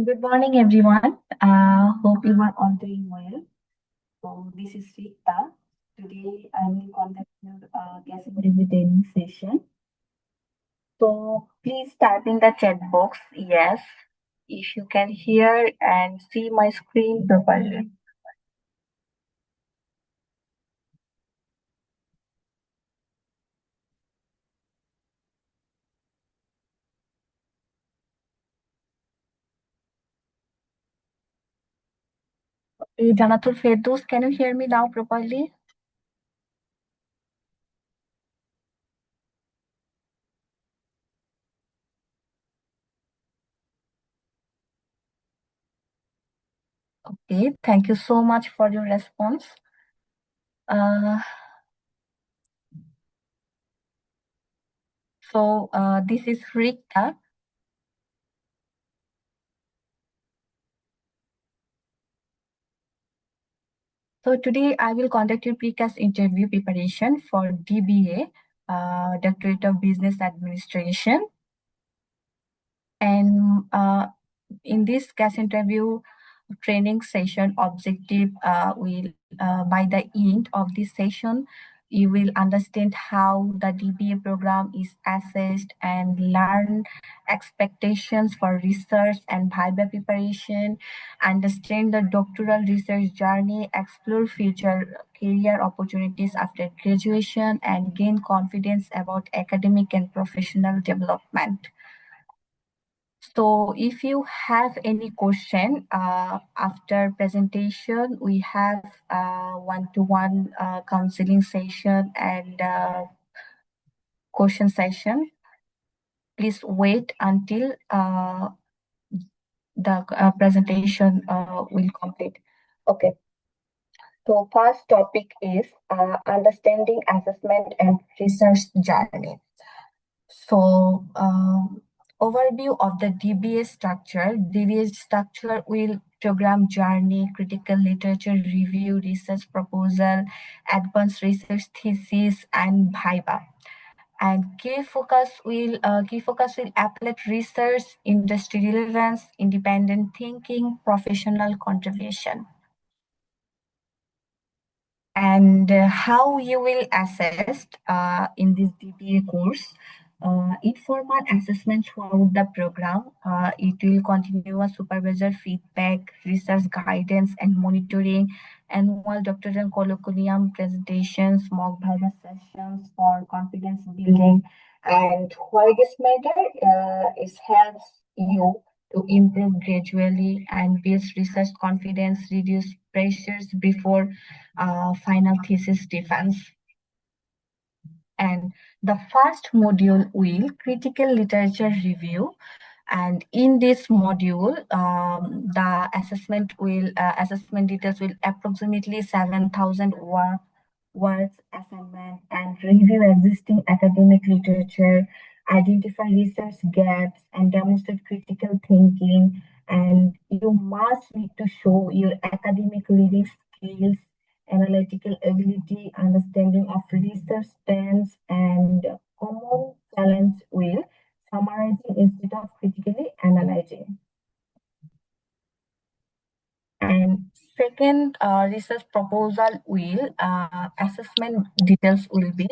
Good morning, everyone. Hope you are all doing well. So, this is Rita. Today, I will conduct your guest interview training session. So, please type in the chat box yes if you can hear and see my screen properly. Janatul Firdaus, can you hear me now properly? Okay, thank you so much for your response. Uh, this is Rita. So today I will conduct your precast interview preparation for DBA, Doctorate of Business Administration. And in this cast interview training session objective will by the end of this session you will understand how the DBA program is assessed and learn expectations for research and Viva preparation, understand the doctoral research journey, explore future career opportunities after graduation, and gain confidence about academic and professional development. So if you have any question after presentation, we have one-to-one counseling session and question session. Please wait until the presentation will complete. Okay. So first topic is understanding assessment and research journey. So, overview of the DBA structure. DBA structure will program journey, critical literature review, research proposal, advanced research thesis, and Viva. And key focus will apply research, industry relevance, independent thinking, professional contribution. And how you will assess in this DBA course. Informal assessment throughout the program. It will continue a supervisor feedback, research guidance and monitoring, annual doctoral colloquium presentations, mock Viva sessions for confidence building. And why this matter is helps you to improve gradually and build research confidence, reduce pressures before final thesis defense. And the first module will critical literature review. And in this module, the assessment details will approximately 7,000 words assignment and review existing academic literature, identify research gaps, and demonstrate critical thinking. And you must need to show your academic reading skills, analytical ability, understanding of research trends, and common challenge will summarizing instead of critically analyzing. And second, research proposal will assessment details will be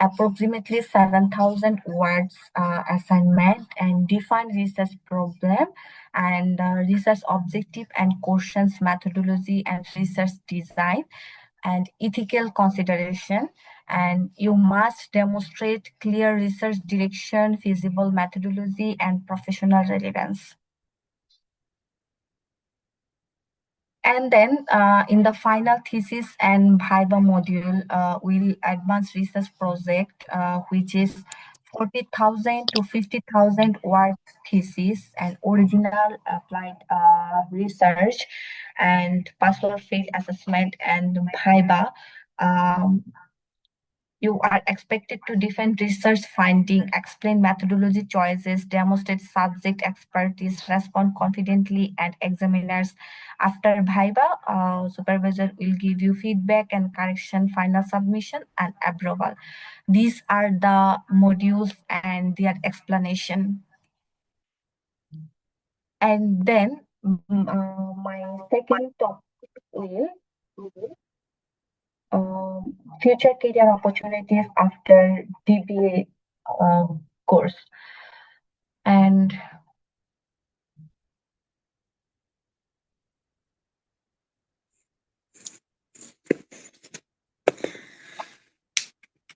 approximately 7,000 words assignment and define research problem and research objective and questions methodology and research design and ethical consideration. And you must demonstrate clear research direction, feasible methodology, and professional relevance. And then in the final thesis and Viva module, we'll advance research project, which is 40,000 to 50,000 word thesis and original applied research and pass or fail assessment and Viva. Um, you are expected to defend research finding, explain methodology choices, demonstrate subject expertise, respond confidently, and examiners. After Viva, supervisor will give you feedback and correction, final submission, and approval. These are the modules and their explanation. And then my second topic will future career opportunities after DBA course. And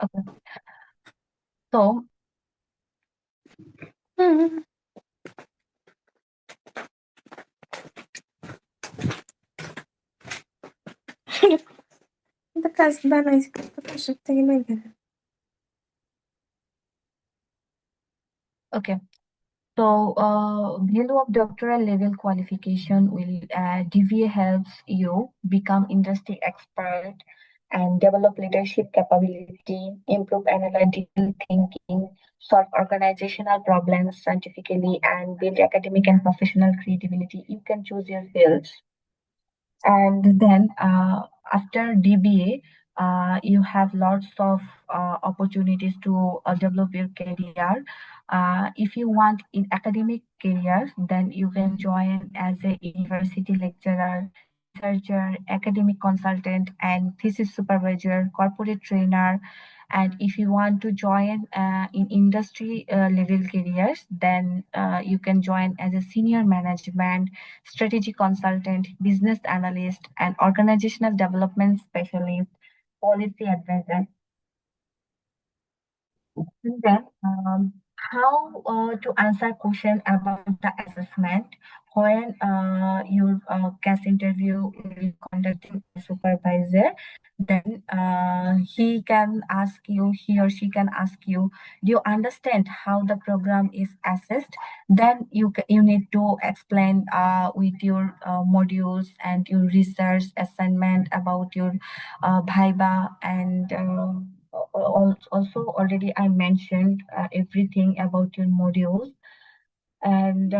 okay, so Mhm. Така да, най-искам да ще теглим. okay, so value of doctoral level qualification will DVA helps you become industry expert and develop leadership capability, improve analytical thinking, solve organizational problems scientifically, and build academic and professional credibility. You can choose your fields. And then after DBA, you have lots of opportunities to develop your career. If you want in academic careers, then you can join as a university lecturer, researcher, academic consultant, and thesis supervisor, corporate trainer. And if you want to join in industry level careers, then you can join as a senior management, strategy consultant, business analyst, and organizational development specialist, policy advisor. And then, how to answer question about the assessment when your case interview will conducting a supervisor, then he or she can ask you, do you understand how the program is assessed? Then you need to explain with your modules and your research assignment about your Viva and also already I mentioned everything about your modules. And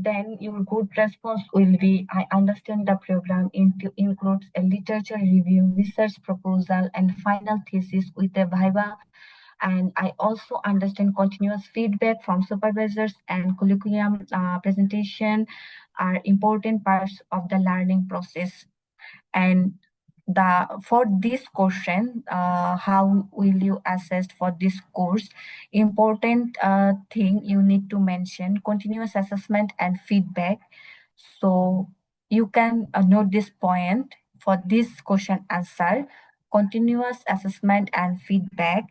then your good response will be, I understand the program includes a literature review, research proposal, and final thesis with a Viva. And I also understand continuous feedback from supervisors and curriculum presentation are important parts of the learning process. And the for this question, how will you assess for this course? Important thing you need to mention continuous assessment and feedback. So you can note this point for this question answer: continuous assessment and feedback,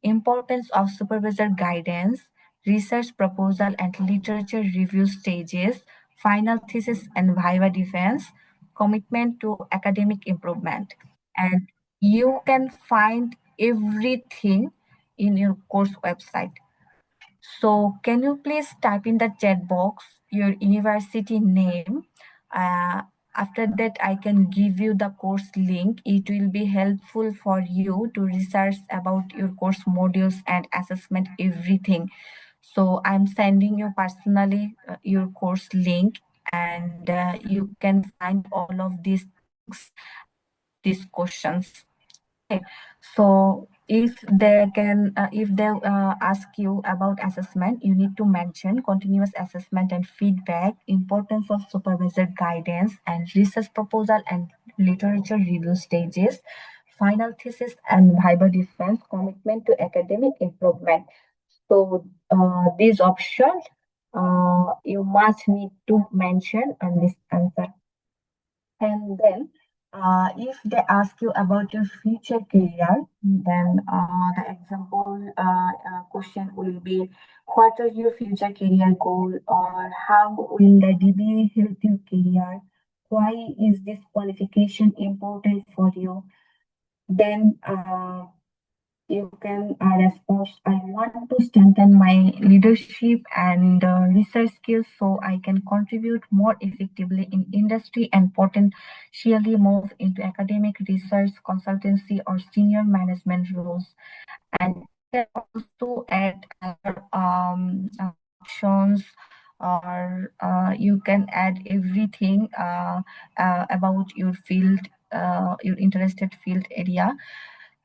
importance of supervisor guidance, research proposal and literature review stages, final thesis and viva defense, commitment to academic improvement. And you can find everything in your course website. So can you please type in the chat box your university name? Uh, After that, I can give you the course link. It will be helpful for you to research about your course modules and assessment, everything. So I'm sending you personally your course link, and you can find all of these things about these questions. Okay. So if they ask you about assessment, you need to mention continuous assessment and feedback, importance of supervisor guidance and research proposal and literature review stages, final thesis and viva defense, commitment to academic improvement. So these options you must need to mention on this answer. And then, if they ask you about your future career, then the example question will be, what are your future career goal, or how will the DBA help your career? Why is this qualification important for you? Then you can respond, I want to strengthen my leadership and research skills so I can contribute more effectively in industry and potentially move into academic research, consultancy, or senior management roles. And you can also add other options, or you can add everything about your field, your interested field area.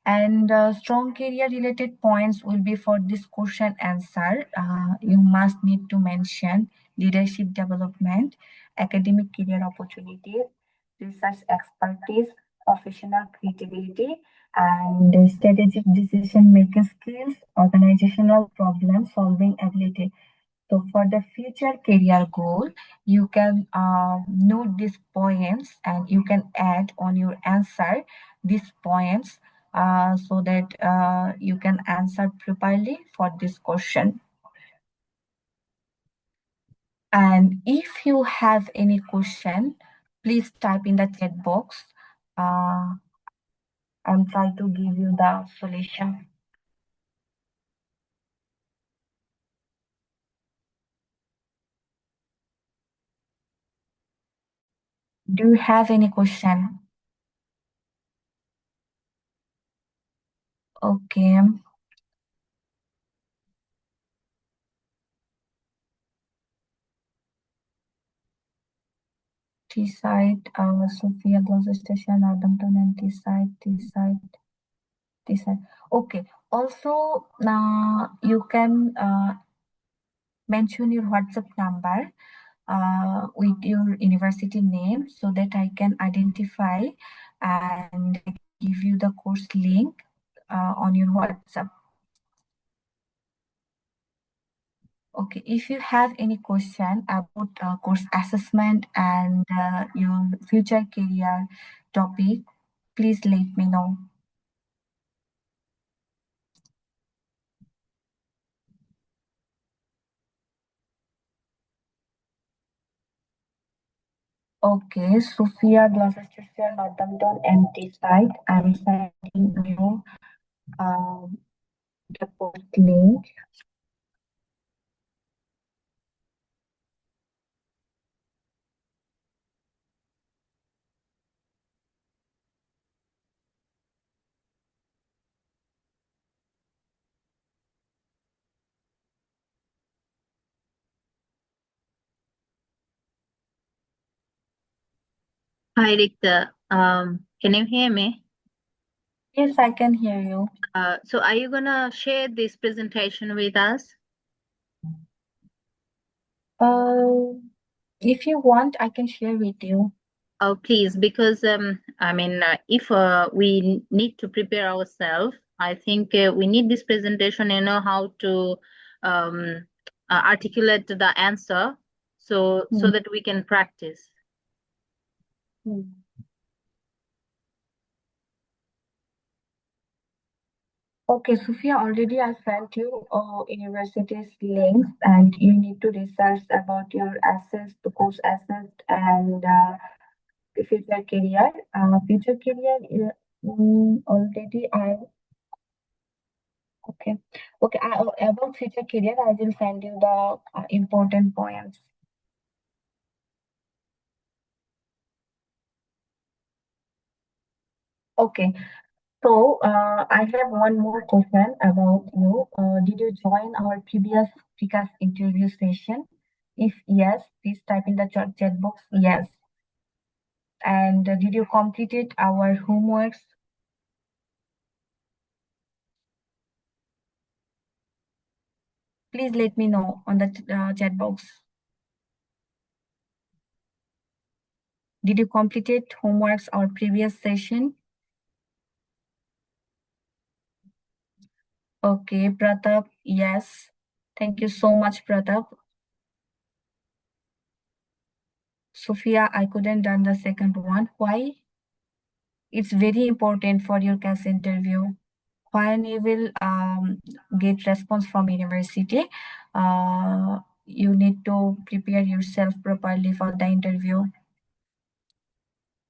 And strong career related points will be for this question answer. You must need to mention leadership development, academic career opportunities, research expertise, professional creativity, and strategic decision making skills, organizational problem solving ability. So for the future career goal, you can note these points and you can add on your answer these points so that you can answer properly for this question. And if you have any question, please type in the chat box uh, and try to give you the solution. Do you have any question? Okay. T-side, Sophia Close Station, Northampton, and T-side. Okay. Also, you can mention your WhatsApp number with your university name so that I can identify and give you the course link on your WhatsApp. Okay, if you have any question about course assessment and your future career topic, please let me know. Okay, Sophia, Gloucestershire, Northampton, and Teesside. I'm sending you um, the post link. Hi, Rikta. Can you hear me? Yes, I can hear you. So are you gonna share this presentation with us? If you want, I can share with you. Oh, please, because if we need to prepare ourselves, I think we need this presentation, how to articulate the answer so that we can practice. Okay, Sophia, already I sent you universities links and you need to research about your assets, the course assets and future career. Future career already I okay. Okay, about future career, I will send you the important points. Okay, so I have one more question about you. Did you join our previous PCAS interview session? If yes, please type in the chat box yes. And did you completed our homeworks? Please let me know on the chat box. Did you completed homeworks our previous session? Okay, Pratap, yes. Thank you so much, Pratap. Sophia, I couldn't done the second one. Why? It's very important for your CAS interview. When you will get response from university, you need to prepare yourself properly for the interview.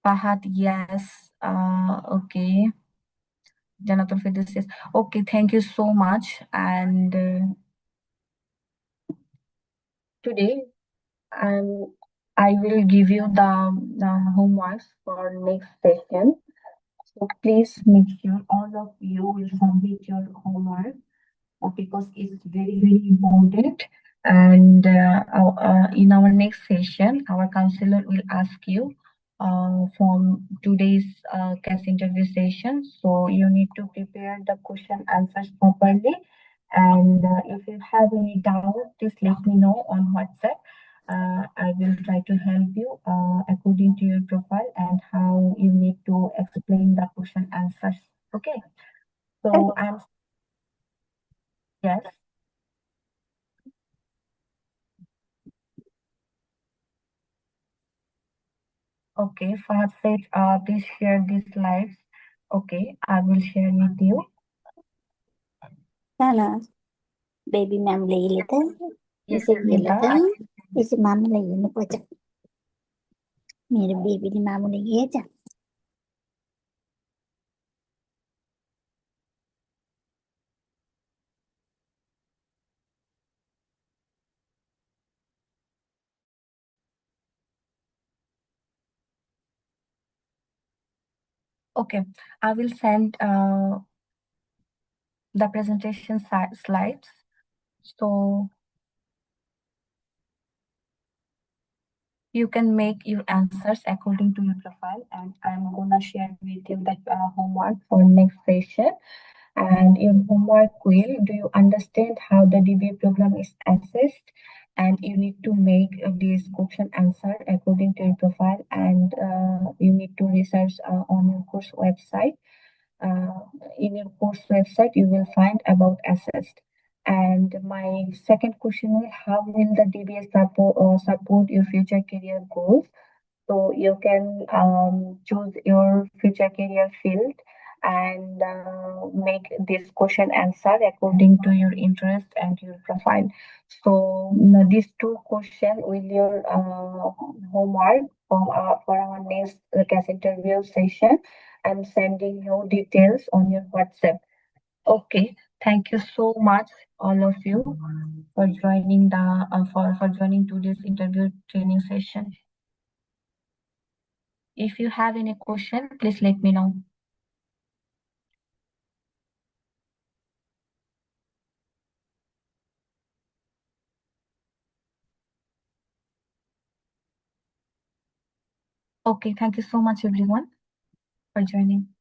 Fahad, yes. Okay. Jonathan Fiddle says, okay, thank you so much. And today, I will give you the homeworks for next session. So please make sure all of you will complete your homework because it's very, very important. And in our next session, our counselor will ask you from today's CAS interview session. So you need to prepare the question answers properly. And if you have any doubt, please let me know on WhatsApp. I will try to help you according to your profile and how you need to explain the question answers. Okay. So yes. Okay, Fahad said, please share this live. Okay, I will share with you. Sana, baby ma'am lấy later. Yes, Is it Nita. later? Is it mom lấy nó qua chắc. ਮੇਰੇ baby ਦੀ ਮਾਂ ਨੂੰ ਲਈ ਜਾ. Okay, I will send the presentation slides. So you can make your answers according to your profile, and I'm gonna share with you the homework for next session. And your homework will, do you understand how the DBA program is assessed? And you need to make this question answer according to your profile, and you need to research on your course website. In your course website, you will find about assessed. And my second question will, how will the DBA support your future career goals? So you can choose your future career field and make this question answer according to your interest and your profile. So these two questions will your homework for our next case interview session. I'm sending you details on your WhatsApp. Okay, thank you so much, all of you, for joining the for joining today's interview training session. If you have any question, please let me know. Okay, thank you so much, everyone, for joining.